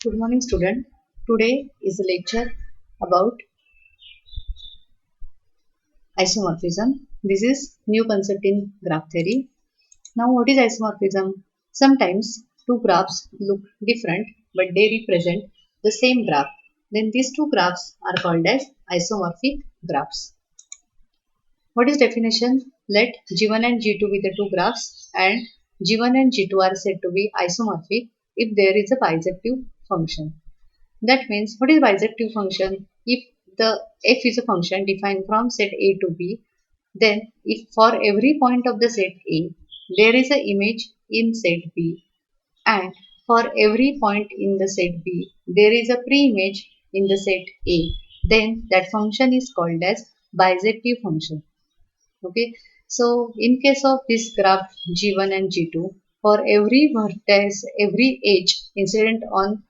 Good morning, student. Today is a lecture about isomorphism. This is new concept in graph theory. Now, what is isomorphism? Sometimes two graphs look different, but they represent the same graph. Then these two graphs are called as isomorphic graphs. What is definition? Let G1 and G2 be the two graphs, and G1 and G2 are said to be isomorphic if there is a bijective function. That means, what is bijective function? If the f is a function defined from set A to B, then if for every point of the set A, there is an image in set B, and for every point in the set B, there is a pre-image in the set A, then that function is called as bijective function. Okay. So, in case of this graph G1 and G2, for every vertex, every edge incident on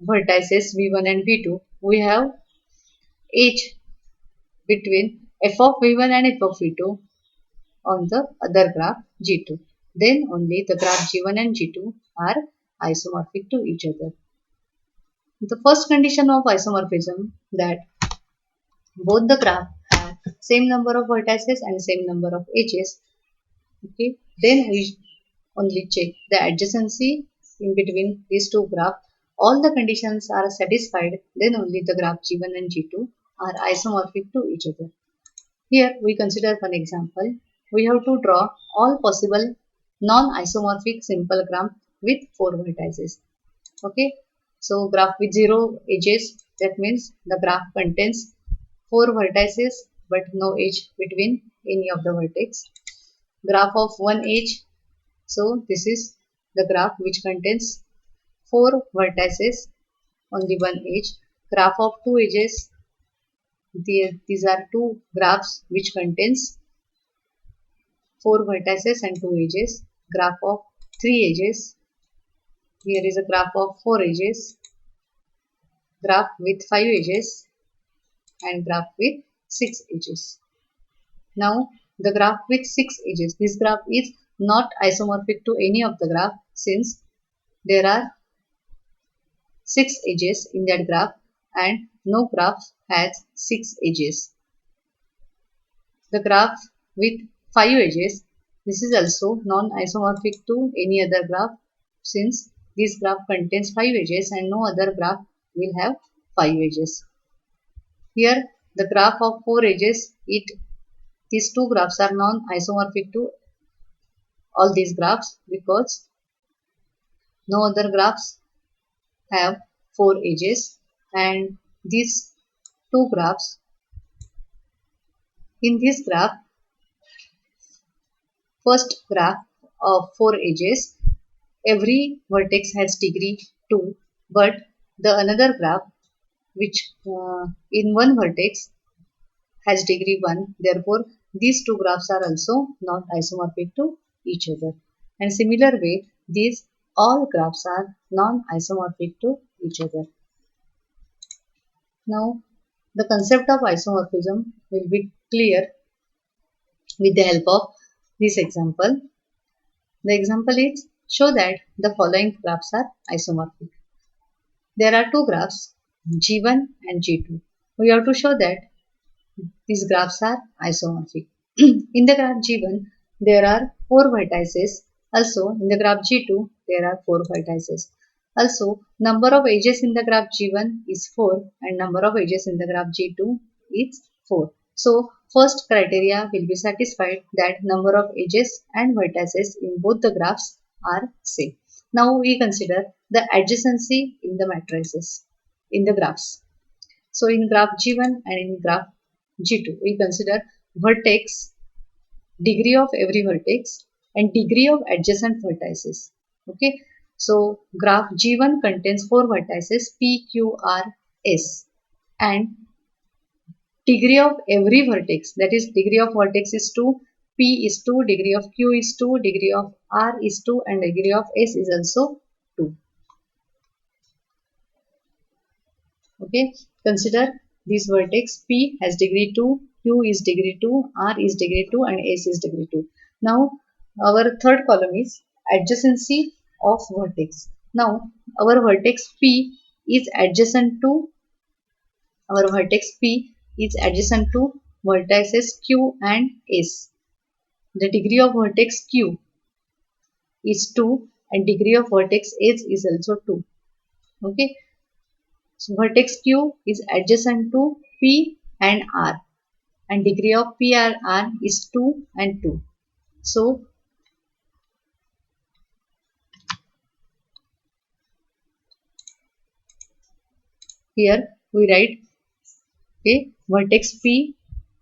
vertices V1 and V2, we have edge between f of V1 and f of V2 on the other graph G2. Then only the graph G1 and G2 are isomorphic to each other. The first condition of isomorphism that both the graph have same number of vertices and same number of edges. Okay, then we only check the adjacency in between these two graphs. All the conditions are satisfied, then only the graph G1 and G2 are isomorphic to each other. Here we consider one example. We have to draw all possible non-isomorphic simple graph with 4 vertices. Okay, so graph with 0 edges, that means the graph contains 4 vertices but no edge between any of the vertex. Graph of 1 edge, so this is the graph which contains 4 vertices, only one edge. Graph of 2 edges, these are two graphs which contains 4 vertices and 2 edges. Graph of 3 edges, here is a graph of 4 edges. Graph with 5 edges and graph with 6 edges. Now the graph with 6 edges, this graph is not isomorphic to any of the graph since there are 6 edges in that graph and no graph has 6 edges. The graph with 5 edges, this is also non-isomorphic to any other graph since this graph contains 5 edges and no other graph will have 5 edges. Here the graph of 4 edges, these two graphs are non-isomorphic to all these graphs because no other graphs have 4 edges, and these two graphs, in this graph, first graph of 4 edges, every vertex has degree 2, but the another graph which in one vertex has degree 1, therefore these two graphs are also not isomorphic to each other. And similar way, these all graphs are non-isomorphic to each other. Now, the concept of isomorphism will be clear with the help of this example. The example is, show that the following graphs are isomorphic. There are two graphs, G1 and G2. We have to show that these graphs are isomorphic. In the graph G1, there are 4 vertices. Also, in the graph G2, there are 4 vertices. Also, number of edges in the graph G1 is 4 and number of edges in the graph G2 is 4. So, first criteria will be satisfied that number of edges and vertices in both the graphs are same. Now, we consider the adjacency in the matrices, in the graphs. So, in graph G1 and in graph G2, we consider vertex, degree of every vertex and degree of adjacent vertices. Okay. So, graph G1 contains 4 vertices P, Q, R, S, and degree of every vertex, that is degree of vertex is 2, P is 2, degree of Q is 2, degree of R is 2 and degree of S is also 2. Okay, consider this vertex P has degree 2, Q is degree 2, R is degree 2 and S is degree 2. Now our third column is adjacency of vertex. Now our vertex P is adjacent to vertices Q and S. The degree of vertex Q is 2 and degree of vertex S is also 2. Okay. So vertex Q is adjacent to P and R and degree of P and R is 2 and 2. So here we write, okay, vertex P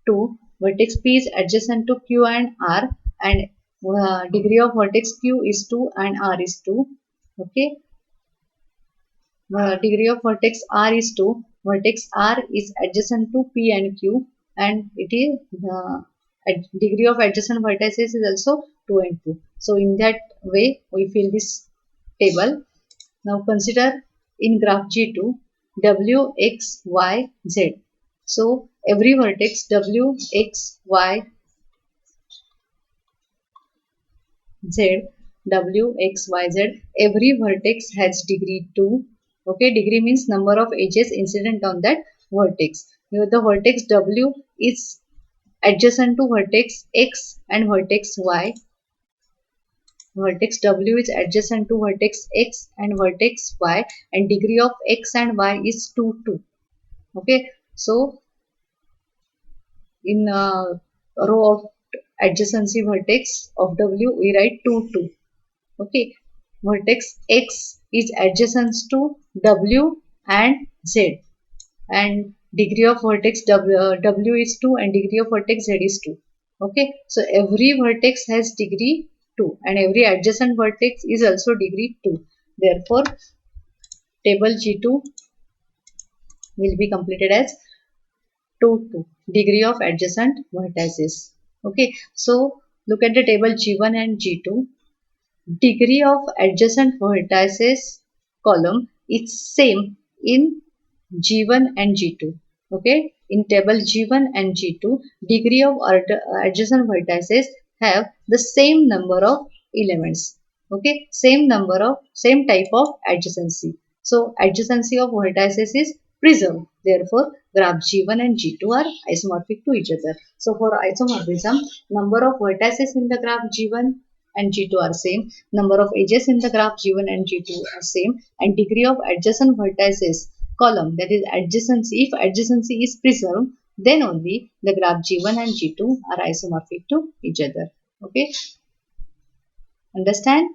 2, vertex P is adjacent to Q and R and degree of vertex Q is 2 and R is 2. Okay. Degree of vertex R is 2. Vertex R is adjacent to P and Q and it is degree of adjacent vertices is also 2 and 2. So in that way we fill this table. Now consider in graph G2 W, X, Y, Z. So every vertex W, X, Y, Z, W, X, Y, Z, every vertex has degree 2. Okay, degree means number of edges incident on that vertex. Here the vertex W is adjacent to vertex X and vertex Y. Vertex W is adjacent to vertex X and vertex Y and degree of X and Y is 2, 2. Okay, so in row of adjacency vertex of W we write 2, 2. Okay, vertex X is adjacent to W and Z and degree of vertex W is 2 and degree of vertex Z is 2. Okay, so every vertex has degree 2 and every adjacent vertex is also degree 2. Therefore, table G2 will be completed as 2, 2, degree of adjacent vertices. Okay, so look at the table G1 and G2. Degree of adjacent vertices column is same in G1 and G2. Okay, in table G1 and G2, degree of adjacent vertices have the same number of elements. Okay, same type of adjacency. So adjacency of vertices is preserved. Therefore, graph G1 and G2 are isomorphic to each other. So for isomorphism, number of vertices in the graph G1 and G2 are same, number of edges in the graph G1 and G2 are same, and degree of adjacent vertices column, that is adjacency, if adjacency is preserved, then only the graph G1 and G2 are isomorphic to each other. Okay, understand?